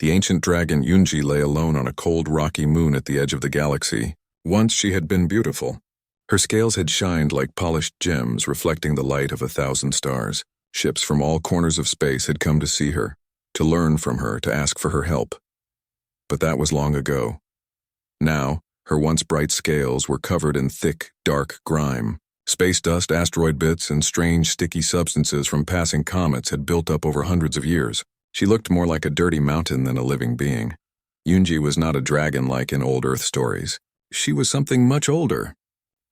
The ancient dragon Yunji lay alone on a cold, rocky moon at the edge of the galaxy. Once she had been beautiful. Her scales had shined like polished gems, reflecting the light of 1,000 stars. Ships from all corners of space had come to see her, to learn from her, to ask for her help. But that was long ago. Now, her once bright scales were covered in thick, dark grime. Space dust, asteroid bits, and strange, sticky substances from passing comets had built up over hundreds of years. She looked more like a dirty mountain than a living being. Yunji was not a dragon like in old Earth stories. She was something much older.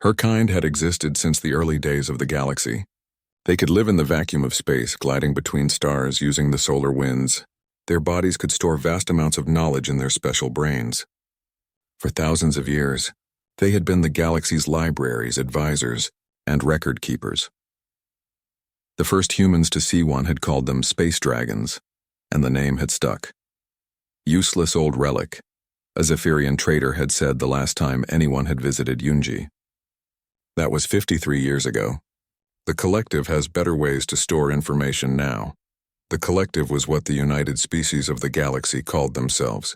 Her kind had existed since the early days of the galaxy. They could live in the vacuum of space, gliding between stars using the solar winds. Their bodies could store vast amounts of knowledge in their special brains. For thousands of years, they had been the galaxy's libraries, advisors, and record keepers. The first humans to see one had called them space dragons, and the name had stuck. Useless old relic, a Zephyrian trader had said the last time anyone had visited Yunji. That was 53 years ago. The Collective has better ways to store information now. The Collective was what the United Species of the Galaxy called themselves.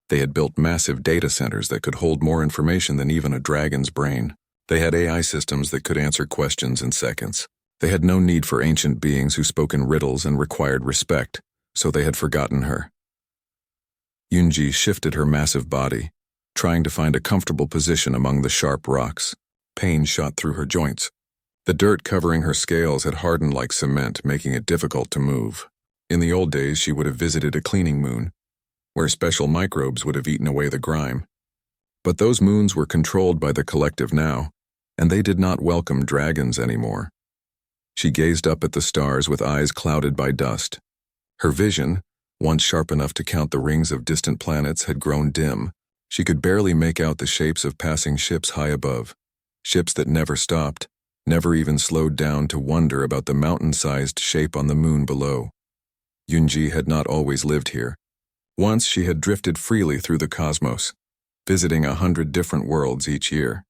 They had built massive data centers that could hold more information than even a dragon's brain. They had AI systems that could answer questions in seconds. They had no need for ancient beings who spoke in riddles and required respect, so they had forgotten her. Yunji shifted her massive body, trying to find a comfortable position among the sharp rocks. Pain shot through her joints. The dirt covering her scales had hardened like cement, making it difficult to move. In the old days, she would have visited a cleaning moon, where special microbes would have eaten away the grime. But those moons were controlled by the Collective now, and they did not welcome dragons anymore. She gazed up at the stars with eyes clouded by dust. Her vision, once sharp enough to count the rings of distant planets, had grown dim. She could barely make out the shapes of passing ships high above, ships that never stopped, never even slowed down to wonder about the mountain-sized shape on the moon below. Yunji had not always lived here. Once she had drifted freely through the cosmos, visiting 100 different worlds each year.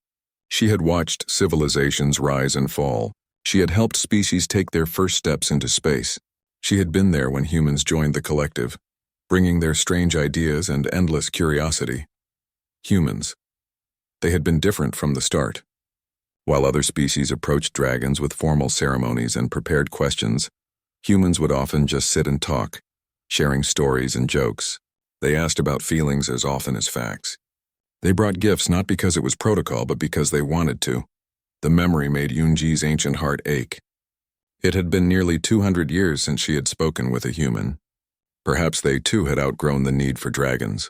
She had watched civilizations rise and fall. She had helped species take their first steps into space. She had been there when humans joined the Collective, bringing their strange ideas and endless curiosity. Humans. They had been different from the start. While other species approached dragons with formal ceremonies and prepared questions, humans would often just sit and talk, sharing stories and jokes. They asked about feelings as often as facts. They brought gifts not because it was protocol, but because they wanted to. The memory made Yunji's ancient heart ache. It had been nearly 200 years since she had spoken with a human. Perhaps they too had outgrown the need for dragons.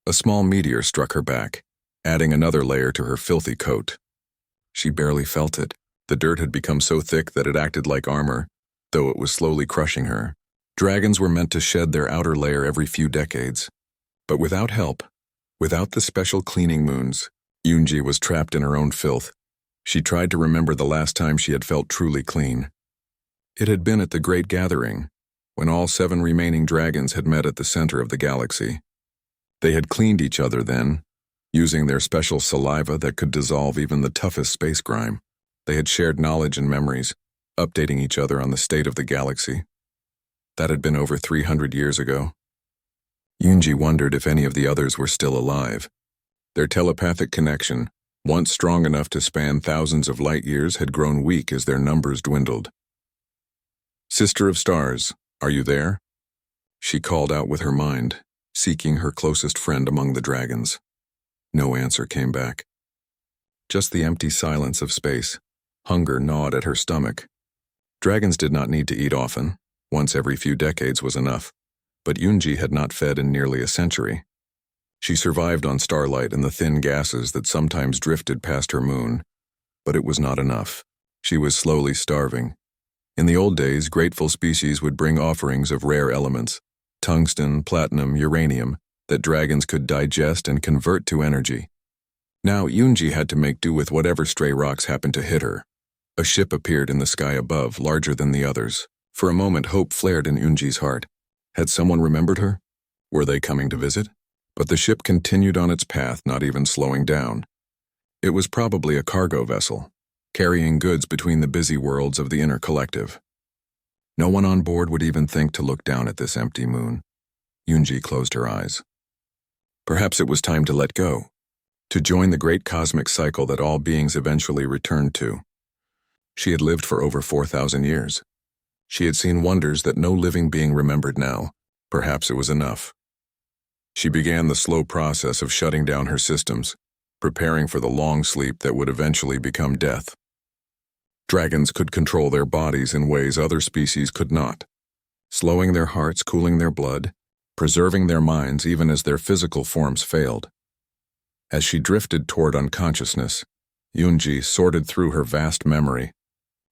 A small meteor struck her back, adding another layer to her filthy coat. She barely felt it. The dirt had become so thick that it acted like armor, though it was slowly crushing her. Dragons were meant to shed their outer layer every few decades. But without help, without the special cleaning moons, Yunji was trapped in her own filth. She tried to remember the last time she had felt truly clean. It had been at the Great Gathering, when all 7 remaining dragons had met at the center of the galaxy. They had cleaned each other then, using their special saliva that could dissolve even the toughest space grime. They had shared knowledge and memories, updating each other on the state of the galaxy. That had been over 300 years ago. Yunji wondered if any of the others were still alive. Their telepathic connection, once strong enough to span thousands of light years, had grown weak as their numbers dwindled. "Sister of Stars, are you there?" She called out with her mind, seeking her closest friend among the dragons. No answer came back. Just the empty silence of space. Hunger gnawed at her stomach. Dragons did not need to eat often. Once every few decades was enough. But Yunji had not fed in nearly a century. She survived on starlight and the thin gases that sometimes drifted past her moon. But it was not enough. She was slowly starving. In the old days, grateful species would bring offerings of rare elements, tungsten, platinum, uranium, that dragons could digest and convert to energy. Now Yunji had to make do with whatever stray rocks happened to hit her. A ship appeared in the sky above, larger than the others. For a moment, hope flared in Yunji's heart. Had someone remembered her? Were they coming to visit? But the ship continued on its path, not even slowing down. It was probably a cargo vessel, carrying goods between the busy worlds of the inner collective. No one on board would even think to look down at this empty moon. Yunji closed her eyes. Perhaps it was time to let go, to join the great cosmic cycle that all beings eventually returned to. She had lived for over 4,000 years. She had seen wonders that no living being remembered now. Perhaps it was enough. She began the slow process of shutting down her systems, preparing for the long sleep that would eventually become death. Dragons could control their bodies in ways other species could not, slowing their hearts, cooling their blood, preserving their minds even as their physical forms failed. As she drifted toward unconsciousness, Yunji sorted through her vast memory.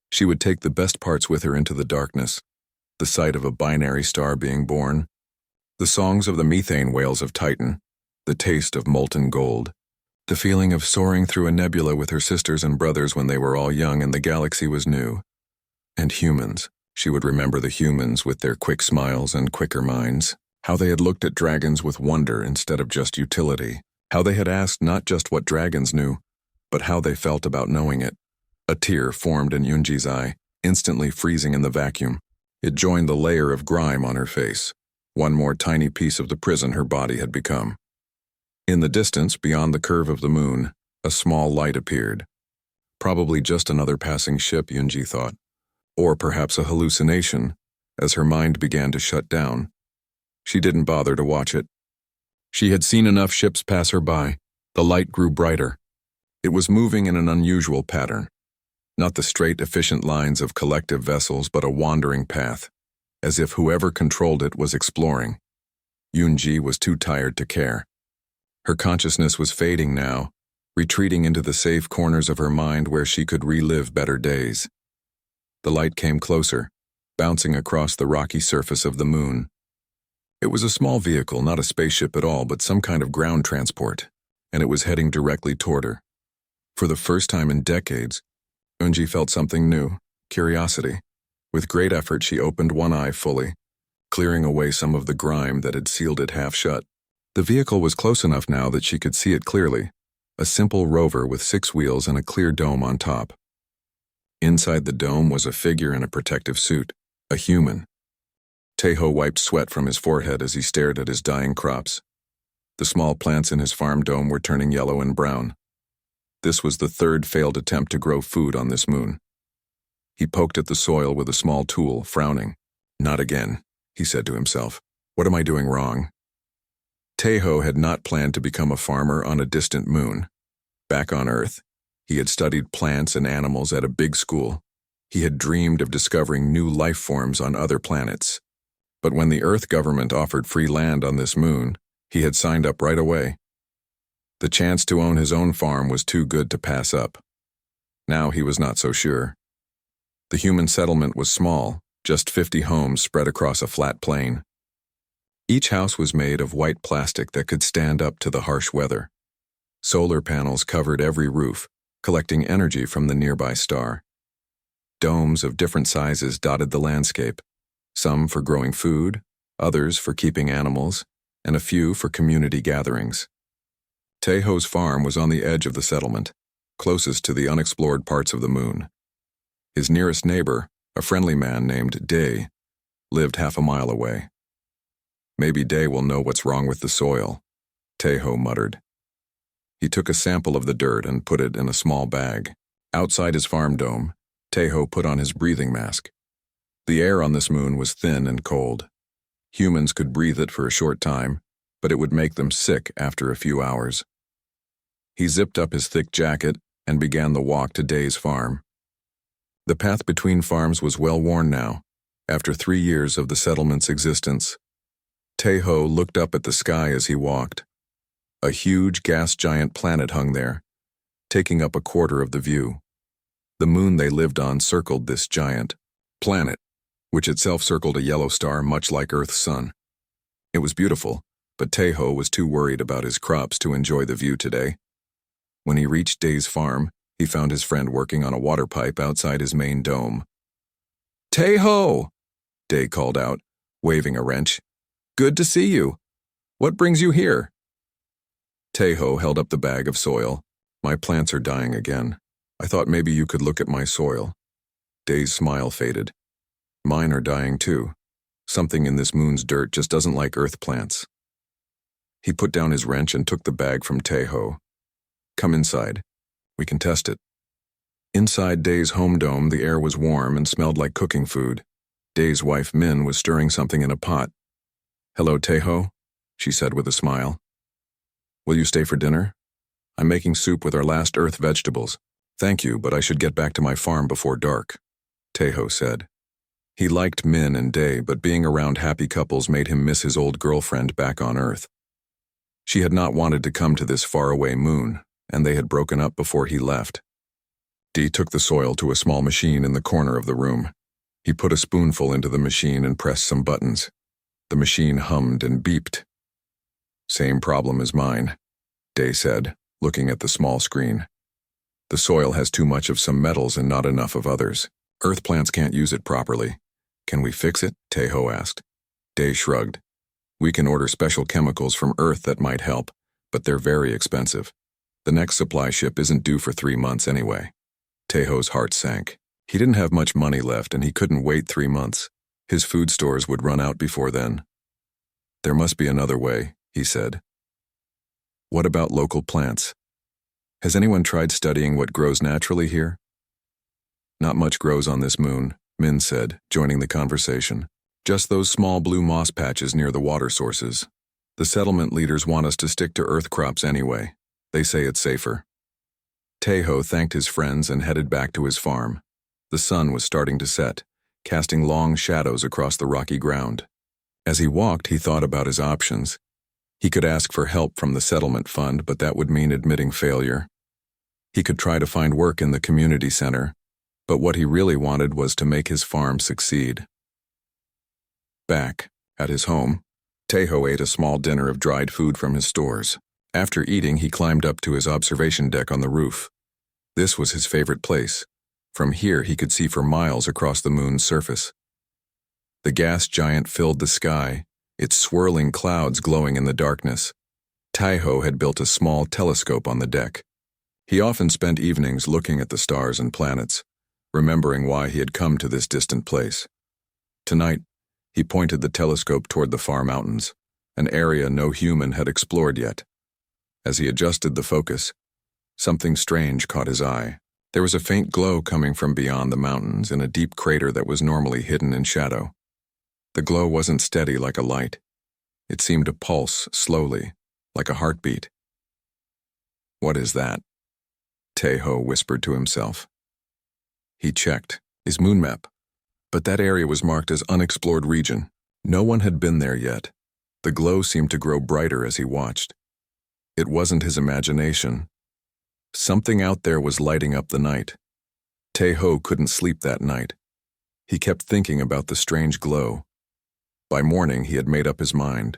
She would take the best parts with her into the darkness, the sight of a binary star being born, the songs of the methane whales of Titan, the taste of molten gold, the feeling of soaring through a nebula with her sisters and brothers when they were all young and the galaxy was new. And humans. She would remember the humans with their quick smiles and quicker minds, how they had looked at dragons with wonder instead of just utility, how they had asked not just what dragons knew, but how they felt about knowing it. A tear formed in Yunji's eye, instantly freezing in the vacuum. It joined the layer of grime on her face, one more tiny piece of the prison her body had become. In the distance, beyond the curve of the moon, a small light appeared. Probably just another passing ship, Yunji thought. Or perhaps a hallucination, as her mind began to shut down. She didn't bother to watch it. She had seen enough ships pass her by. The light grew brighter. It was moving in an unusual pattern. Not the straight, efficient lines of collective vessels, but a wandering path, as if whoever controlled it was exploring. Yunji was too tired to care. Her consciousness was fading now, retreating into the safe corners of her mind where she could relive better days. The light came closer, bouncing across the rocky surface of the moon. It was a small vehicle, not a spaceship at all, but some kind of ground transport, and it was heading directly toward her. For the first time in decades, Yunji felt something new, curiosity. With great effort, she opened one eye fully, clearing away some of the grime that had sealed it half shut. The vehicle was close enough now that she could see it clearly, a simple rover with 6 wheels and a clear dome on top. Inside the dome was a figure in a protective suit, a human. Teho wiped sweat from his forehead as he stared at his dying crops. The small plants in his farm dome were turning yellow and brown. This was the 3rd failed attempt to grow food on this moon. He poked at the soil with a small tool, frowning. Not again, he said to himself. What am I doing wrong? Teho had not planned to become a farmer on a distant moon. Back on Earth, he had studied plants and animals at a big school. He had dreamed of discovering new life forms on other planets. But when the Earth government offered free land on this moon, he had signed up right away. The chance to own his own farm was too good to pass up. Now he was not so sure. The human settlement was small, just 50 homes spread across a flat plain. Each house was made of white plastic that could stand up to the harsh weather. Solar panels covered every roof, collecting energy from the nearby star. Domes of different sizes dotted the landscape, some for growing food, others for keeping animals, and a few for community gatherings. Teho's farm was on the edge of the settlement, closest to the unexplored parts of the moon. His nearest neighbor, a friendly man named Day, lived half a mile away. Maybe Day will know what's wrong with the soil, Teho muttered. He took a sample of the dirt and put it in a small bag. Outside his farm dome, Teho put on his breathing mask. The air on this moon was thin and cold. Humans could breathe it for a short time, but it would make them sick after a few hours. He zipped up his thick jacket and began the walk to Day's farm. The path between farms was well worn now, after 3 years of the settlement's existence. Teho looked up at the sky as he walked. A huge gas giant planet hung there, taking up a quarter of the view. The moon they lived on circled this giant planet, which itself circled a yellow star much like Earth's sun. It was beautiful, but Teho was too worried about his crops to enjoy the view today. When he reached Day's farm, he found his friend working on a water pipe outside his main dome. "Teho!" Day called out, waving a wrench. "Good to see you. What brings you here?" Teho held up the bag of soil. "My plants are dying again. I thought maybe you could look at my soil." Day's smile faded. "Mine are dying too. Something in this moon's dirt just doesn't like Earth plants. He put down his wrench and took the bag from Taeho. Come inside. We can test it. Inside Dae's home dome, the air was warm and smelled like cooking food. Dae's wife Min was stirring something in a pot. Hello, Taeho, she said with a smile. Will you stay for dinner? I'm making soup with our last Earth vegetables. Thank you, but I should get back to my farm before dark, Taeho said. He liked Min and Dae, but being around happy couples made him miss his old girlfriend back on Earth. She had not wanted to come to this faraway moon, and they had broken up before he left. Dee took the soil to a small machine in the corner of the room. He put a spoonful into the machine and pressed some buttons. The machine hummed and beeped. Same problem as mine, Dae said, looking at the small screen. The soil has too much of some metals and not enough of others. Earth plants can't use it properly. Can we fix it? Taeho asked. Dae shrugged. We can order special chemicals from Earth that might help, but they're very expensive. The next supply ship isn't due for 3 months anyway. Taeho's heart sank. He didn't have much money left and he couldn't wait 3 months. His food stores would run out before then. There must be another way, he said. What about local plants? Has anyone tried studying what grows naturally here? Not much grows on this moon, Min said, joining the conversation. Just those small blue moss patches near the water sources. The settlement leaders want us to stick to Earth crops anyway. They say it's safer. Taeho thanked his friends and headed back to his farm. The sun was starting to set, casting long shadows across the rocky ground. As he walked, he thought about his options. He could ask for help from the settlement fund, but that would mean admitting failure. He could try to find work in the community center, but what he really wanted was to make his farm succeed. Back at his home, Taeho ate a small dinner of dried food from his stores. After eating, he climbed up to his observation deck on the roof. This was his favorite place. From here, he could see for miles across the moon's surface. The gas giant filled the sky, its swirling clouds glowing in the darkness. Taeho had built a small telescope on the deck. He often spent evenings looking at the stars and planets, remembering why he had come to this distant place. Tonight, he pointed the telescope toward the far mountains, an area no human had explored yet. As he adjusted the focus, something strange caught his eye. There was a faint glow coming from beyond the mountains in a deep crater that was normally hidden in shadow. The glow wasn't steady like a light. It seemed to pulse slowly, like a heartbeat. What is that? Taeho whispered to himself. He checked his moon map, but that area was marked as unexplored region. No one had been there yet. The glow seemed to grow brighter as he watched. It wasn't his imagination. Something out there was lighting up the night. Taeho couldn't sleep that night. He kept thinking about the strange glow. By morning, he had made up his mind.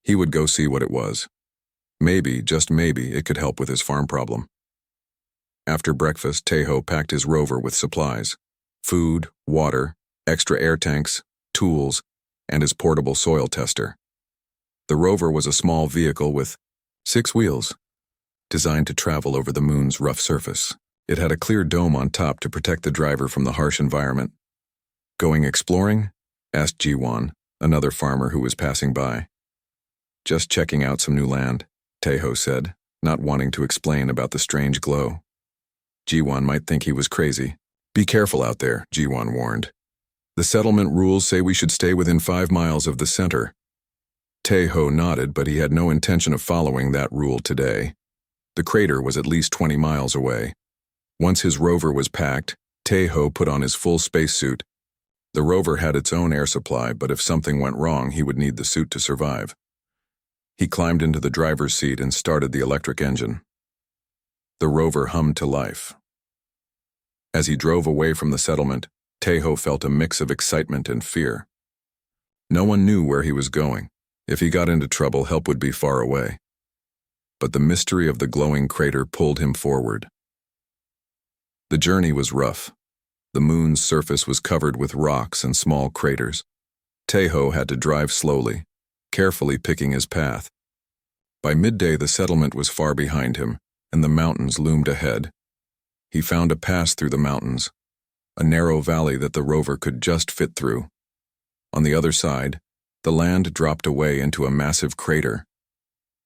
He would go see what it was. Maybe, just maybe, it could help with his farm problem. After breakfast, Taeho packed his rover with supplies: food, water, extra air tanks, tools, and his portable soil tester. The rover was a small vehicle with 6 wheels, designed to travel over the moon's rough surface. It had a clear dome on top to protect the driver from the harsh environment. Going exploring? Asked Jiwon, another farmer who was passing by. Just checking out some new land, Taeho said, not wanting to explain about the strange glow. Jiwon might think he was crazy. Be careful out there, Jiwon warned. The settlement rules say we should stay within 5 miles of the center. Taeho nodded, but he had no intention of following that rule today. The crater was at least 20 miles away. Once his rover was packed, Taeho put on his full spacesuit. The rover had its own air supply, but if something went wrong, he would need the suit to survive. He climbed into the driver's seat and started the electric engine. The rover hummed to life. As he drove away from the settlement, Taeho felt a mix of excitement and fear. No one knew where he was going. If he got into trouble, help would be far away. But the mystery of the glowing crater pulled him forward. The journey was rough. The moon's surface was covered with rocks and small craters. Taeho had to drive slowly, carefully picking his path. By midday, the settlement was far behind him, and the mountains loomed ahead. He found a pass through the mountains, a narrow valley that the rover could just fit through. On the other side, the land dropped away into a massive crater.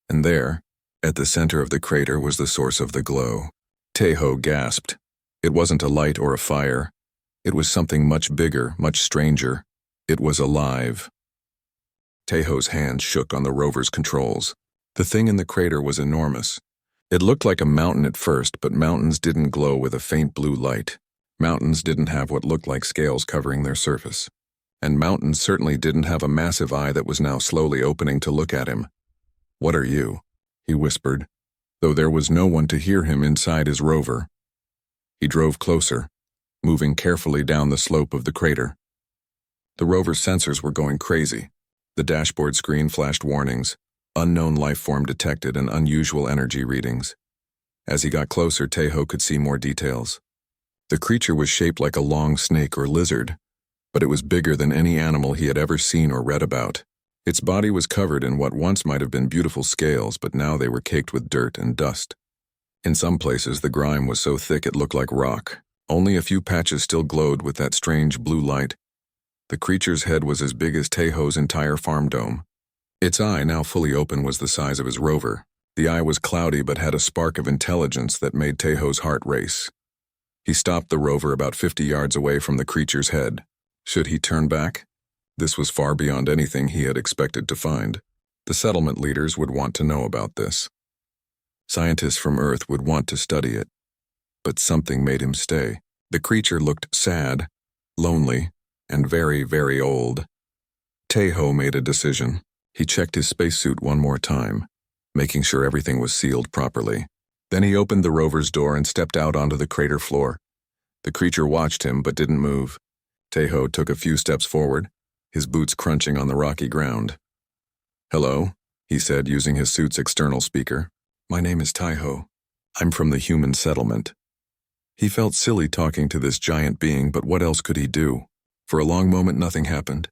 And there, at the center of the crater, was the source of the glow. Taeho gasped. It wasn't a light or a fire. It was something much bigger, much stranger. It was alive. Taeho's hands shook on the rover's controls. The thing in the crater was enormous. It looked like a mountain at first, but mountains didn't glow with a faint blue light. Mountains didn't have what looked like scales covering their surface. And mountains certainly didn't have a massive eye that was now slowly opening to look at him. "What are you?" he whispered, though there was no one to hear him inside his rover. He drove closer, moving carefully down the slope of the crater. The rover's sensors were going crazy. The dashboard screen flashed warnings, unknown life form detected, and unusual energy readings. As he got closer, Taeho could see more details. The creature was shaped like a long snake or lizard, but it was bigger than any animal he had ever seen or read about. Its body was covered in what once might have been beautiful scales, but now they were caked with dirt and dust. In some places, the grime was so thick it looked like rock. Only a few patches still glowed with that strange blue light. The creature's head was as big as Taeho's entire farm dome. Its eye, now fully open, was the size of his rover. The eye was cloudy but had a spark of intelligence that made Taeho's heart race. He stopped the rover about 50 yards away from the creature's head. Should he turn back? This was far beyond anything he had expected to find. The settlement leaders would want to know about this. Scientists from Earth would want to study it. But something made him stay. The creature looked sad, lonely, and very, very old. Taeho made a decision. He checked his spacesuit one more time, making sure everything was sealed properly. Then he opened the rover's door and stepped out onto the crater floor. The creature watched him but didn't move. Taeho took a few steps forward, his boots crunching on the rocky ground. "Hello," he said, using his suit's external speaker. "My name is Taeho. I'm from the human settlement." He felt silly talking to this giant being, but what else could he do? For a long moment, nothing happened.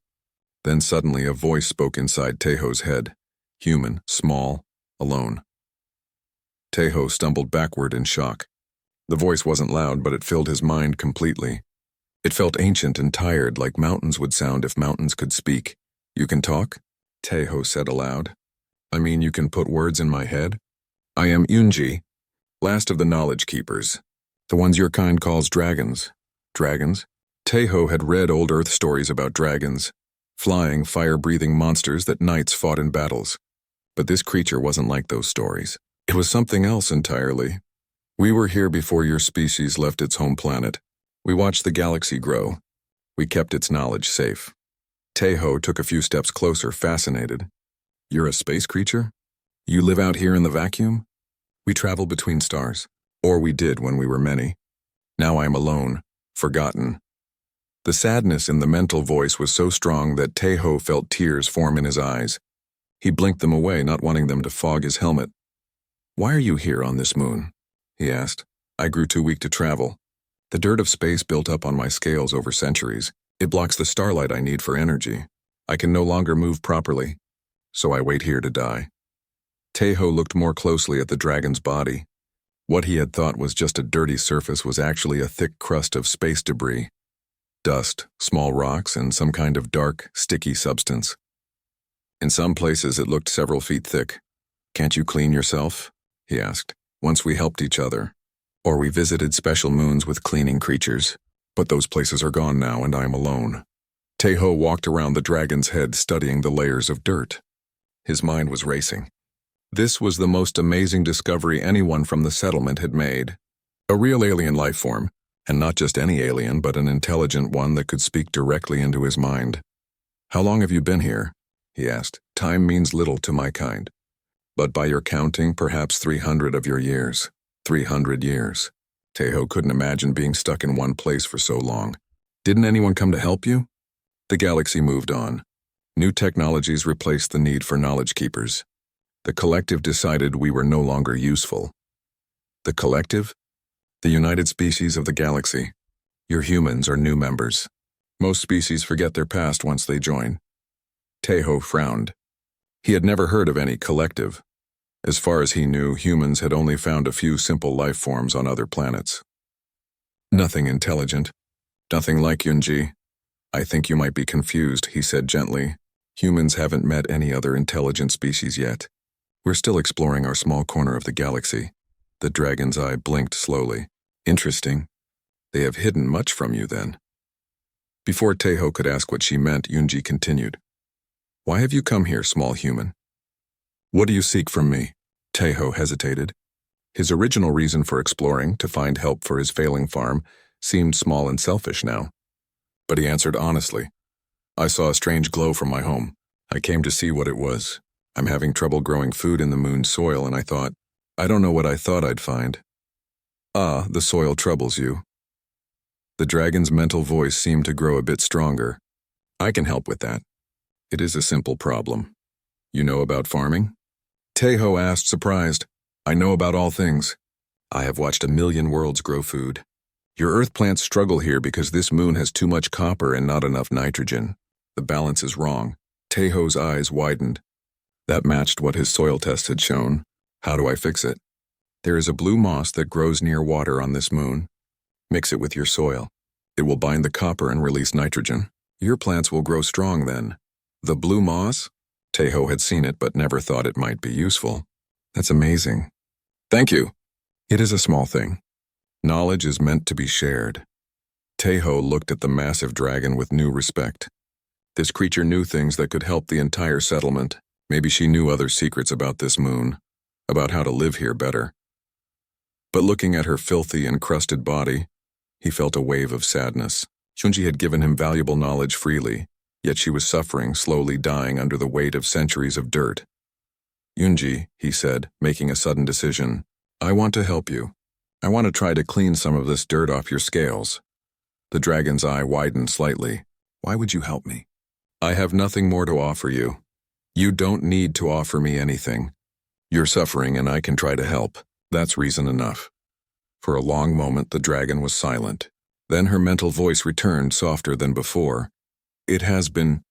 Then suddenly a voice spoke inside Taeho's head. Human, small, alone. Taeho stumbled backward in shock. The voice wasn't loud, but it filled his mind completely. It felt ancient and tired, like mountains would sound if mountains could speak. "You can talk?" Taeho said aloud. "I mean, you can put words in my head? I am Yunji, last of the knowledge keepers. The ones your kind calls dragons." Dragons? Taeho had read old Earth stories about dragons, flying, fire-breathing monsters that knights fought in battles. But this creature wasn't like those stories. It was something else entirely. "We were here before your species left its home planet. We watched the galaxy grow. We kept its knowledge safe." Taeho took a few steps closer, fascinated. "You're a space creature? You live out here in the vacuum?" "We travel between stars. Or we did when we were many. Now I am alone, forgotten." The sadness in the mental voice was so strong that Taeho felt tears form in his eyes. He blinked them away, not wanting them to fog his helmet. "Why are you here on this moon?" he asked. "I grew too weak to travel. The dirt of space built up on my scales over centuries. It blocks the starlight I need for energy. I can no longer move properly, so I wait here to die." Taeho looked more closely at the dragon's body. What he had thought was just a dirty surface was actually a thick crust of space debris. Dust, small rocks, and some kind of dark, sticky substance. In some places it looked several feet thick. "Can't you clean yourself?" he asked. "Once we helped each other. Or we visited special moons with cleaning creatures. But those places are gone now, and I am alone." Taeho walked around the dragon's head, studying the layers of dirt. His mind was racing. This was the most amazing discovery anyone from the settlement had made. A real alien life form, and not just any alien, but an intelligent one that could speak directly into his mind. "How long have you been here?" he asked. "Time means little to my kind. But by your counting, perhaps 300 of your years. 300 years. Taeho couldn't imagine being stuck in one place for so long. "Didn't anyone come to help you?" The galaxy moved on. New technologies replaced the need for knowledge keepers. The collective decided we were no longer useful. The collective? The united species of the galaxy. Your humans are new members. Most species forget their past once they join. Taeho frowned. He had never heard of any collective. As far as he knew, humans had only found a few simple life forms on other planets. Nothing intelligent. Nothing like Yunji. I think you might be confused, he said gently. Humans haven't met any other intelligent species yet. We're still exploring our small corner of the galaxy. The dragon's eye blinked slowly. Interesting. They have hidden much from you then. Before Taeho could ask what she meant, Yunji continued. Why have you come here, small human? What do you seek from me? Taeho hesitated. His original reason for exploring, to find help for his failing farm, seemed small and selfish now. But he answered honestly. I saw a strange glow from my home. I came to see what it was. I'm having trouble growing food in the moon's soil, and I don't know what I thought I'd find. Ah, the soil troubles you. The dragon's mental voice seemed to grow a bit stronger. I can help with that. It is a simple problem. You know about farming? Taeho asked, surprised. I know about all things. I have watched 1,000,000 worlds grow food. Your earth plants struggle here because this moon has too much copper and not enough nitrogen. The balance is wrong. Taeho's eyes widened. That matched what his soil test had shown. How do I fix it? There is a blue moss that grows near water on this moon. Mix it with your soil. It will bind the copper and release nitrogen. Your plants will grow strong then. The blue moss? Taeho had seen it but never thought it might be useful. That's amazing. Thank you. It is a small thing. Knowledge is meant to be shared. Taeho looked at the massive dragon with new respect. This creature knew things that could help the entire settlement. Maybe she knew other secrets about this moon, about how to live here better. But looking at her filthy, encrusted body, he felt a wave of sadness. Yunji had given him valuable knowledge freely, yet she was suffering, slowly dying under the weight of centuries of dirt. Yunji, he said, making a sudden decision, I want to help you. I want to try to clean some of this dirt off your scales. The dragon's eye widened slightly. Why would you help me? I have nothing more to offer you. You don't need to offer me anything. You're suffering and I can try to help. That's reason enough. For a long moment the dragon was silent. Then her mental voice returned, softer than before. It has been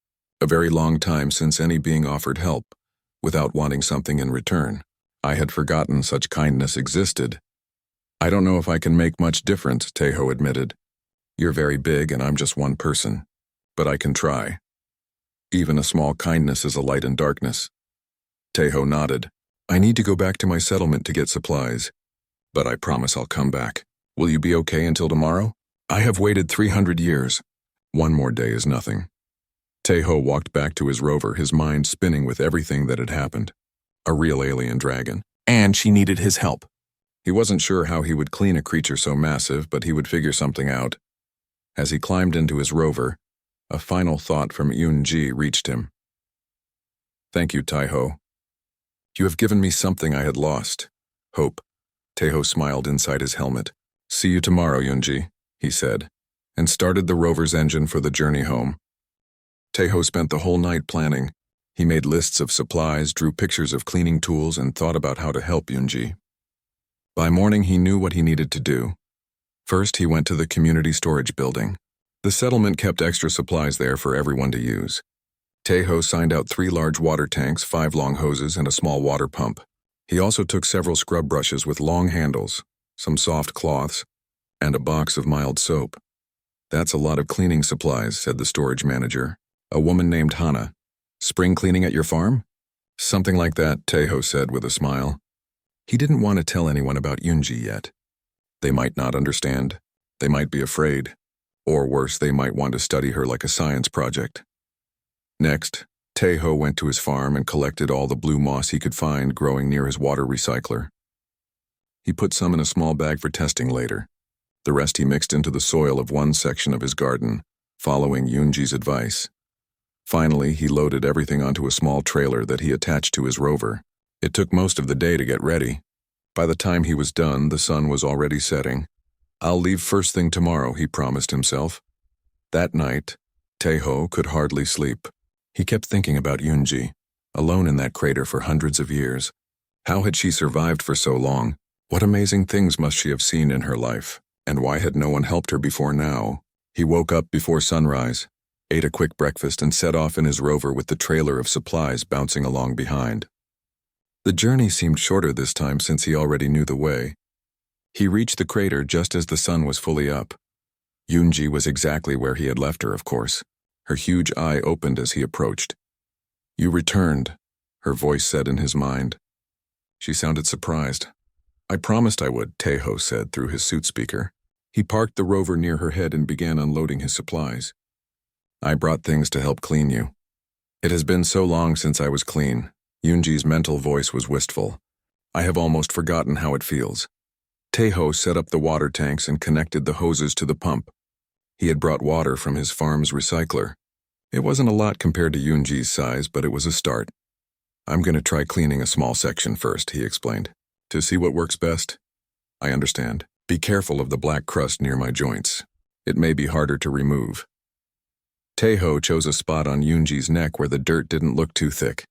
a very long time since any being offered help, without wanting something in return. I had forgotten such kindness existed. I don't know if I can make much difference, Taeho admitted. You're very big and I'm just one person. But I can try. Even a small kindness is a light in darkness. Taeho nodded. I need to go back to my settlement to get supplies. But I promise I'll come back. Will you be okay until tomorrow? I have waited 300 years. One more day is nothing. Taeho walked back to his rover, his mind spinning with everything that had happened. A real alien dragon. And she needed his help. He wasn't sure how he would clean a creature so massive, but he would figure something out. As he climbed into his rover, a final thought from Yunji reached him. Thank you, Taeho. You have given me something I had lost. Hope. Taeho smiled inside his helmet. See you tomorrow, Yunji, he said, and started the rover's engine for the journey home. Taeho spent the whole night planning. He made lists of supplies, drew pictures of cleaning tools, and thought about how to help Yunji. By morning, he knew what he needed to do. First, he went to the community storage building. The settlement kept extra supplies there for everyone to use. Taeho signed out 3 large water tanks, 5 long hoses, and a small water pump. He also took several scrub brushes with long handles, some soft cloths, and a box of mild soap. That's a lot of cleaning supplies, said the storage manager, a woman named Hana. Spring cleaning at your farm? Something like that, Taeho said with a smile. He didn't want to tell anyone about Yunji yet. They might not understand. They might be afraid. Or worse, they might want to study her like a science project. Next, Taeho went to his farm and collected all the blue moss he could find growing near his water recycler. He put some in a small bag for testing later. The rest he mixed into the soil of one section of his garden, following Yunji's advice. Finally, he loaded everything onto a small trailer that he attached to his rover. It took most of the day to get ready. By the time he was done, the sun was already setting. I'll leave first thing tomorrow, he promised himself. That night, Taeho could hardly sleep. He kept thinking about Yunji, alone in that crater for hundreds of years. How had she survived for so long? What amazing things must she have seen in her life? And why had no one helped her before now? He woke up before sunrise, ate a quick breakfast, and set off in his rover with the trailer of supplies bouncing along behind. The journey seemed shorter this time since he already knew the way. He reached the crater just as the sun was fully up. Yunji was exactly where he had left her, of course. Her huge eye opened as he approached. "You returned," her voice said in his mind. She sounded surprised. "I promised I would," Taeho said through his suit speaker. He parked the rover near her head and began unloading his supplies. "I brought things to help clean you." "It has been so long since I was clean." Yunji's mental voice was wistful. "I have almost forgotten how it feels." Taeho set up the water tanks and connected the hoses to the pump. He had brought water from his farm's recycler. It wasn't a lot compared to Yunji's size, but it was a start. "I'm going to try cleaning a small section first," he explained. "To see what works best?" "I understand. Be careful of the black crust near my joints. It may be harder to remove." Taeho chose a spot on Yunji's neck where the dirt didn't look too thick.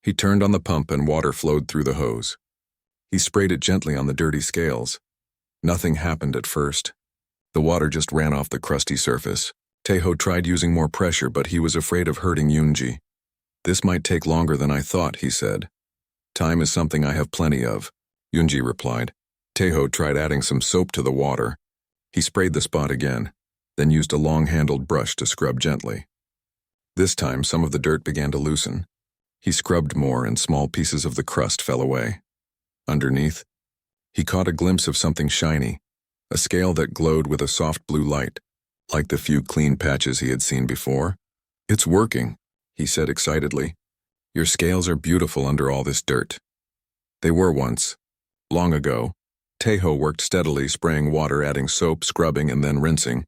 He turned on the pump and water flowed through the hose. He sprayed it gently on the dirty scales. Nothing happened at first. The water just ran off the crusty surface. Taeho tried using more pressure, but he was afraid of hurting Yunji. "This might take longer than I thought," he said. "Time is something I have plenty of," Yunji replied. Taeho tried adding some soap to the water. He sprayed the spot again, then used a long-handled brush to scrub gently. This time, some of the dirt began to loosen. He scrubbed more and small pieces of the crust fell away. Underneath, he caught a glimpse of something shiny, a scale that glowed with a soft blue light, like the few clean patches he had seen before. "It's working," he said excitedly. "Your scales are beautiful under all this dirt." They were once. Long ago. Taeho worked steadily, spraying water, adding soap, scrubbing, and then rinsing.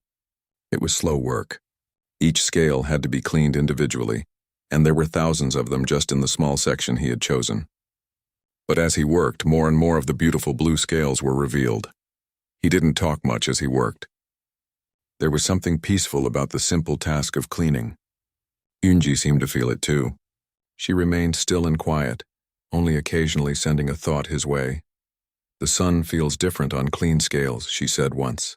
It was slow work. Each scale had to be cleaned individually, and there were thousands of them just in the small section he had chosen. But as he worked, more and more of the beautiful blue scales were revealed. He didn't talk much as he worked. There was something peaceful about the simple task of cleaning. Yunji seemed to feel it too. She remained still and quiet, only occasionally sending a thought his way. "The sun feels different on clean scales," she said once.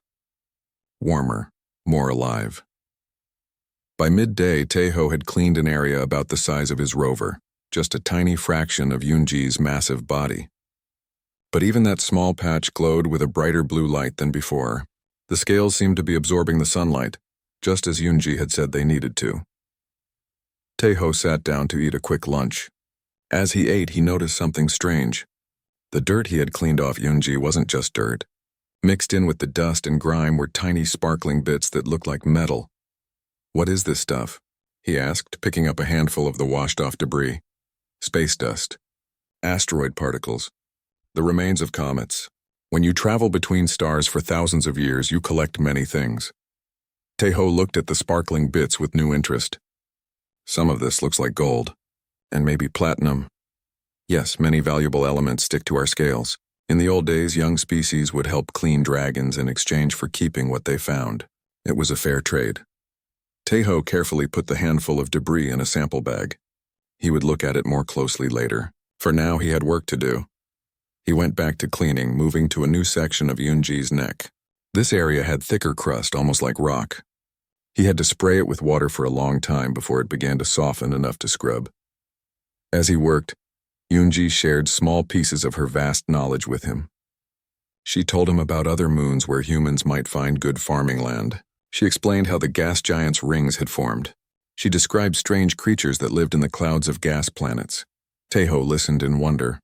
Warmer, more alive. By midday, Taeho had cleaned an area about the size of his rover, just a tiny fraction of Yunji's massive body. But even that small patch glowed with a brighter blue light than before. The scales seemed to be absorbing the sunlight, just as Yunji had said they needed to. Taeho sat down to eat a quick lunch. As he ate, he noticed something strange. The dirt he had cleaned off Yunji wasn't just dirt. Mixed in with the dust and grime were tiny sparkling bits that looked like metal. "What is this stuff?" he asked, picking up a handful of the washed-off debris. "Space dust. Asteroid particles. The remains of comets. When you travel between stars for thousands of years, you collect many things." Taeho looked at the sparkling bits with new interest. "Some of this looks like gold. And maybe platinum. Yes, many valuable elements stick to our scales. In the old days, young species would help clean dragons in exchange for keeping what they found. It was a fair trade." Taeho carefully put the handful of debris in a sample bag. He would look at it more closely later. For now, he had work to do. He went back to cleaning, moving to a new section of Yunji's neck. This area had thicker crust, almost like rock. He had to spray it with water for a long time before it began to soften enough to scrub. As he worked, Yunji shared small pieces of her vast knowledge with him. She told him about other moons where humans might find good farming land. She explained how the gas giants' rings had formed. She described strange creatures that lived in the clouds of gas planets. Taeho listened in wonder.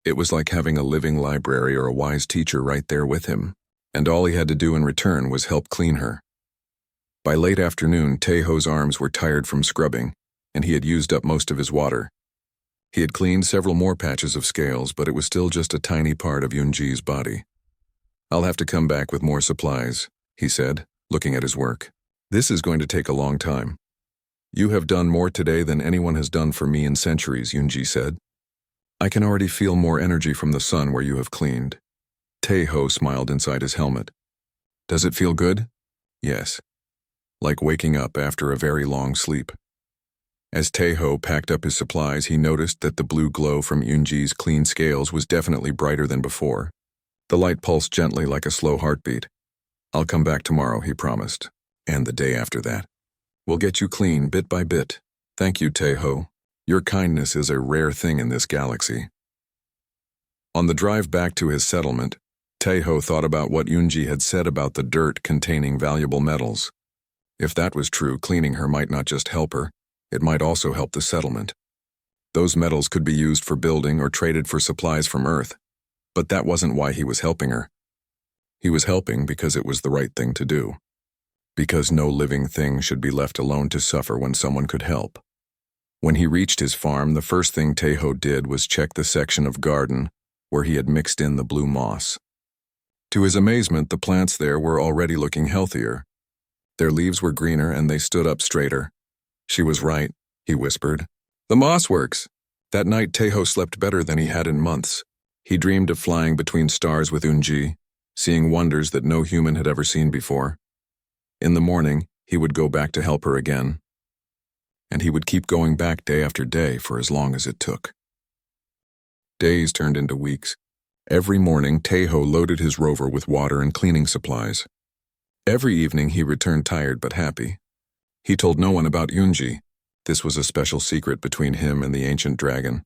It was like having a living library or a wise teacher right there with him, and all he had to do in return was help clean her. By late afternoon, Taeho's arms were tired from scrubbing, and he had used up most of his water. He had cleaned several more patches of scales, but it was still just a tiny part of Yunji's body. "I'll have to come back with more supplies," he said, looking at his work. "This is going to take a long time." "You have done more today than anyone has done for me in centuries," Yunji said. "I can already feel more energy from the sun where you have cleaned." Taeho smiled inside his helmet. "Does it feel good?" "Yes. Like waking up after a very long sleep." As Taeho packed up his supplies, he noticed that the blue glow from Yunji's clean scales was definitely brighter than before. The light pulsed gently like a slow heartbeat. "I'll come back tomorrow," he promised, "and the day after that. We'll get you clean bit by bit. Thank you, Taeho. Your kindness is a rare thing in this galaxy." On the drive back to his settlement, Taeho thought about what Yunji had said about the dirt containing valuable metals. If that was true, cleaning her might not just help her, it might also help the settlement. Those metals could be used for building or traded for supplies from Earth. But that wasn't why he was helping her. He was helping because it was the right thing to do. Because no living thing should be left alone to suffer when someone could help. When he reached his farm, the first thing Taeho did was check the section of garden where he had mixed in the blue moss. To his amazement, the plants there were already looking healthier. Their leaves were greener and they stood up straighter. She was right, he whispered. The moss works. That night, Taeho slept better than he had in months. He dreamed of flying between stars with Yunji, seeing wonders that no human had ever seen before. In the morning, he would go back to help her again. And he would keep going back day after day for as long as it took. Days turned into weeks. Every morning, Taeho loaded his rover with water and cleaning supplies. Every evening, he returned tired but happy. He told no one about Yunji. This was a special secret between him and the ancient dragon.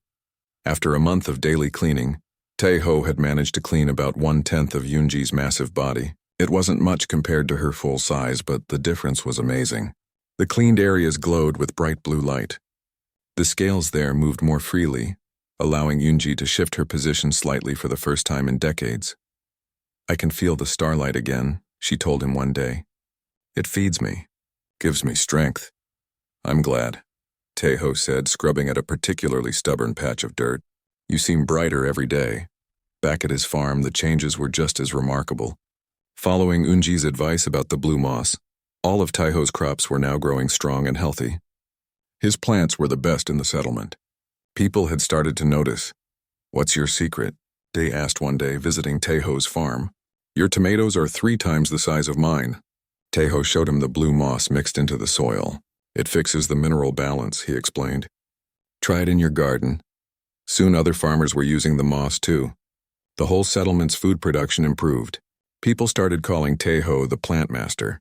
After a month of daily cleaning, Taeho had managed to clean about 1/10 of Yunji's massive body. It wasn't much compared to her full size, but the difference was amazing. The cleaned areas glowed with bright blue light. The scales there moved more freely, allowing Yunji to shift her position slightly for the first time in decades. I can feel the starlight again, she told him one day. It feeds me, gives me strength. I'm glad, Taeho said, scrubbing at a particularly stubborn patch of dirt. You seem brighter every day. Back at his farm, the changes were just as remarkable. Following Yunji's advice about the blue moss, all of Taeho's crops were now growing strong and healthy. His plants were the best in the settlement. People had started to notice. What's your secret? They asked one day, visiting Taeho's farm. Your tomatoes are 3 times the size of mine. Taeho showed him the blue moss mixed into the soil. It fixes the mineral balance, he explained. Try it in your garden. Soon other farmers were using the moss too. The whole settlement's food production improved. People started calling Taeho the plant master.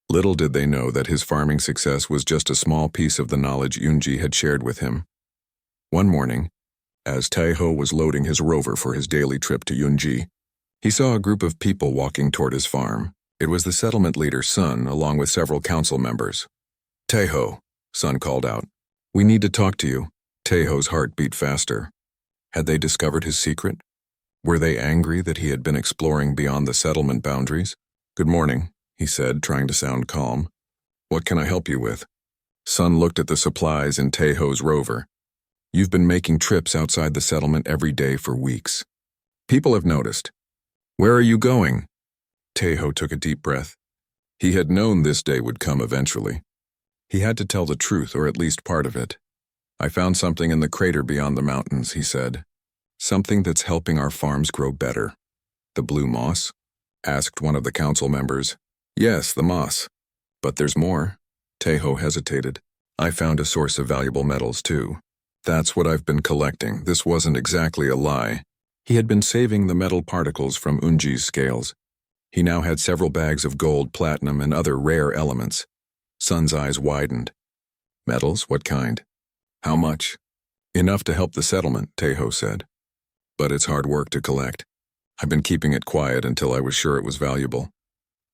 Little did they know that his farming success was just a small piece of the knowledge Yunji had shared with him. One morning, as Taeho was loading his rover for his daily trip to Yunji, he saw a group of people walking toward his farm. It was the settlement leader's son, along with several council members. Taeho, son called out. We need to talk to you. Taeho's heart beat faster. Had they discovered his secret? Were they angry that he had been exploring beyond the settlement boundaries? Good morning, he said, trying to sound calm. What can I help you with? Son looked at the supplies in Taeho's rover. You've been making trips outside the settlement every day for weeks. People have noticed. Where are you going? Taeho took a deep breath. He had known this day would come eventually. He had to tell the truth, or at least part of it. I found something in the crater beyond the mountains, he said. Something that's helping our farms grow better. The blue moss? Asked one of the council members. Yes, the moss. But there's more. Taeho hesitated. I found a source of valuable metals too. That's what I've been collecting. This wasn't exactly a lie. He had been saving the metal particles from Yunji's scales. He now had several bags of gold, platinum, and other rare elements. Son's eyes widened. Metals? What kind? How much? Enough to help the settlement, Taeho said. But it's hard work to collect. I've been keeping it quiet until I was sure it was valuable.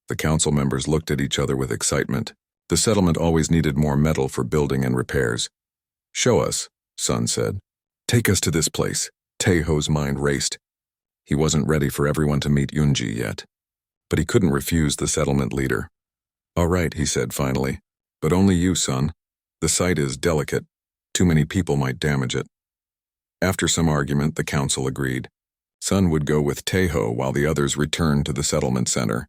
The council members looked at each other with excitement. The settlement always needed more metal for building and repairs. Show us, Son said. Take us to this place. Taeho's mind raced. He wasn't ready for everyone to meet Yunji yet. But he couldn't refuse the settlement leader. All right, he said finally. But only you, son. The site is delicate. Too many people might damage it. After some argument, the council agreed. Son would go with Taeho while the others returned to the settlement center.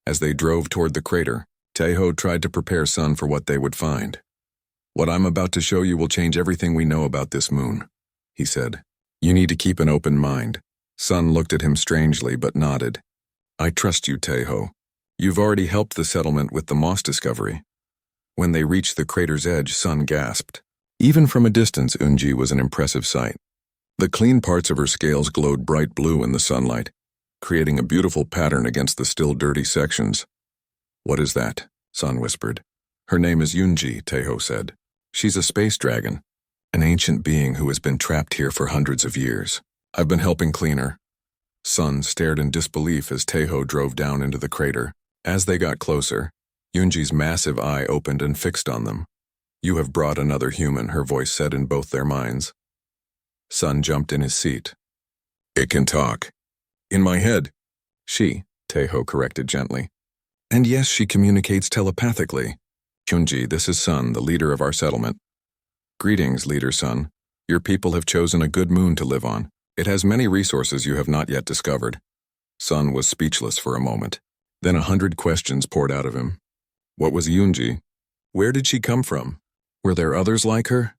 As they drove toward the crater, Taeho tried to prepare Son for what they would find. What I'm about to show you will change everything we know about this moon, he said. You need to keep an open mind. Son looked at him strangely but nodded. I trust you, Taeho. You've already helped the settlement with the moss discovery. When they reached the crater's edge, Son gasped. Even from a distance, Yunji was an impressive sight. The clean parts of her scales glowed bright blue in the sunlight, creating a beautiful pattern against the still dirty sections. What is that? Son whispered. Her name is Yunji, Taeho said. She's a space dragon, an ancient being who has been trapped here for hundreds of years. I've been helping clean her. Sun stared in disbelief as Taeho drove down into the crater. As they got closer, Yunji's massive eye opened and fixed on them. "You have brought another human," her voice said in both their minds. Sun jumped in his seat. "It can talk." "In my head." Taeho corrected gently. "And yes, she communicates telepathically." "Yunji, this is Sun, the leader of our settlement." "Greetings, leader Sun. Your people have chosen a good moon to live on. It has many resources you have not yet discovered." Sun was speechless for a moment. Then 100 questions poured out of him. What was Yunji? Where did she come from? Were there others like her?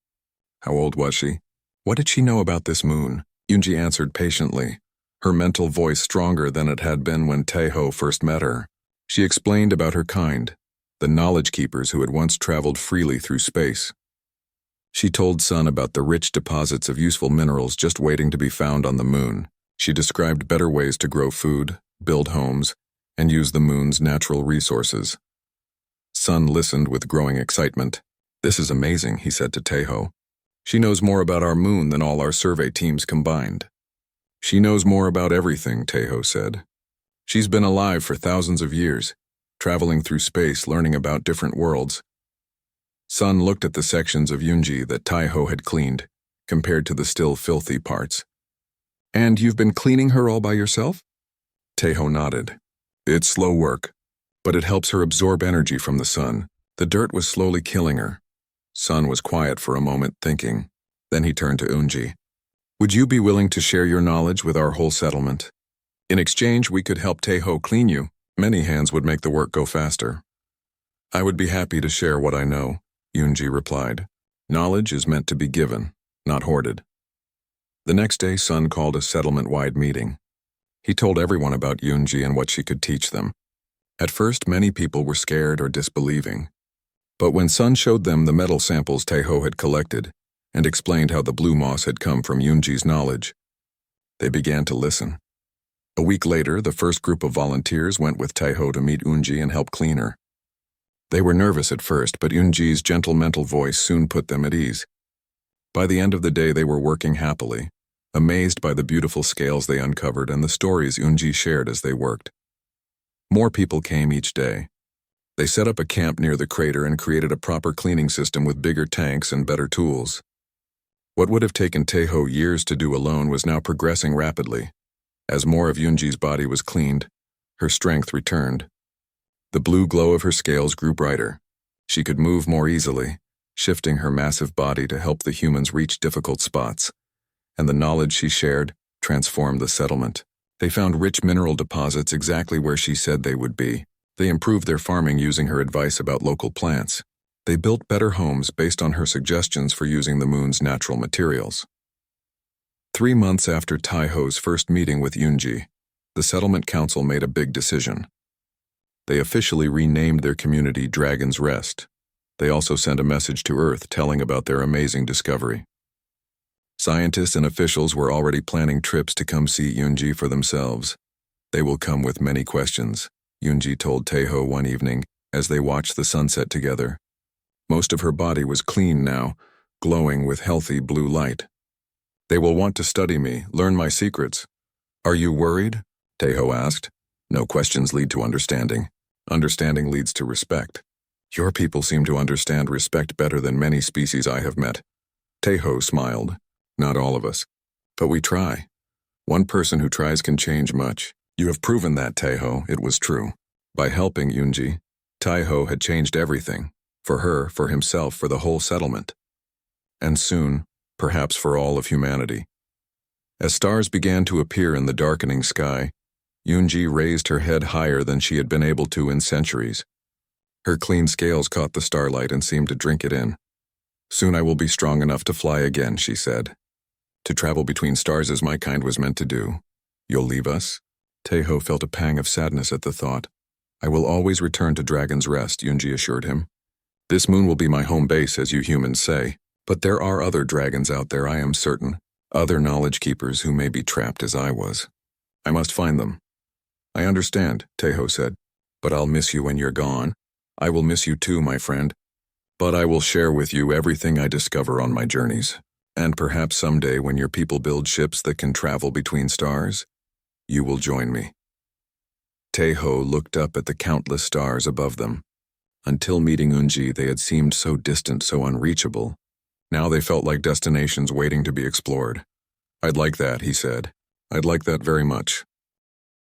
How old was she? What did she know about this moon? Yunji answered patiently, her mental voice stronger than it had been when Taeho first met her. She explained about her kind, the knowledge keepers who had once traveled freely through space. She told Sun about the rich deposits of useful minerals just waiting to be found on the moon. She described better ways to grow food, build homes, and use the moon's natural resources. Sun listened with growing excitement. "This is amazing," he said to Taeho. "She knows more about our moon than all our survey teams combined." "She knows more about everything," Taeho said. "She's been alive for thousands of years, traveling through space, learning about different worlds." Sun looked at the sections of Yunji that Taeho had cleaned, compared to the still filthy parts. "And you've been cleaning her all by yourself?" Taeho nodded. "It's slow work, but it helps her absorb energy from the sun. The dirt was slowly killing her." Sun was quiet for a moment, thinking. Then he turned to Yunji. "Would you be willing to share your knowledge with our whole settlement? In exchange, we could help Taeho clean you. Many hands would make the work go faster." "I would be happy to share what I know," Yunji replied. "Knowledge is meant to be given, not hoarded." The next day, Sun called a settlement-wide meeting. He told everyone about Yunji and what she could teach them. At first, many people were scared or disbelieving. But when Sun showed them the metal samples Taeho had collected and explained how the blue moss had come from Yunji's knowledge, they began to listen. A week later, the first group of volunteers went with Taeho to meet Yunji and help clean her. They were nervous at first, but Yunji's gentle mental voice soon put them at ease. By the end of the day, they were working happily, amazed by the beautiful scales they uncovered and the stories Yunji shared as they worked. More people came each day. They set up a camp near the crater and created a proper cleaning system with bigger tanks and better tools. What would have taken Taeho years to do alone was now progressing rapidly. As more of Yunji's body was cleaned, her strength returned. The blue glow of her scales grew brighter. She could move more easily, shifting her massive body to help the humans reach difficult spots. And the knowledge she shared transformed the settlement. They found rich mineral deposits exactly where she said they would be. They improved their farming using her advice about local plants. They built better homes based on her suggestions for using the moon's natural materials. 3 months after Taeho's first meeting with Yunji, the settlement council made a big decision. They officially renamed their community Dragon's Rest. They also sent a message to Earth telling about their amazing discovery. Scientists and officials were already planning trips to come see Yunji for themselves. "They will come with many questions," Yunji told Taeho one evening as they watched the sunset together. Most of her body was clean now, glowing with healthy blue light. "They will want to study me, learn my secrets." "Are you worried?" Taeho asked. "No questions lead to understanding. Understanding leads to respect. Your people seem to understand respect better than many species I have met." Taeho smiled. "Not all of us. But we try. One person who tries can change much. You have proven that, Taeho. It was true. By helping Yunji, Taeho had changed everything. For her, for himself, for the whole settlement. And soon, perhaps for all of humanity." As stars began to appear in the darkening sky, Yunji raised her head higher than she had been able to in centuries. Her clean scales caught the starlight and seemed to drink it in. "Soon I will be strong enough to fly again," she said. "To travel between stars as my kind was meant to do. You'll leave us?" Taeho felt a pang of sadness at the thought. "I will always return to Dragon's Rest," Yunji assured him. "This moon will be my home base, as you humans say. But there are other dragons out there, I am certain. Other knowledge keepers who may be trapped as I was. I must find them." "I understand," Taeho said. "But I'll miss you when you're gone. I will miss you too, my friend. But I will share with you everything I discover on my journeys. And perhaps someday when your people build ships that can travel between stars, You will join me." Teiho looked up at the countless stars above them. Until meeting Yunji, they had seemed so distant, so unreachable. Now they felt like destinations waiting to be explored. "I'd like that," he said. "I'd like that very much."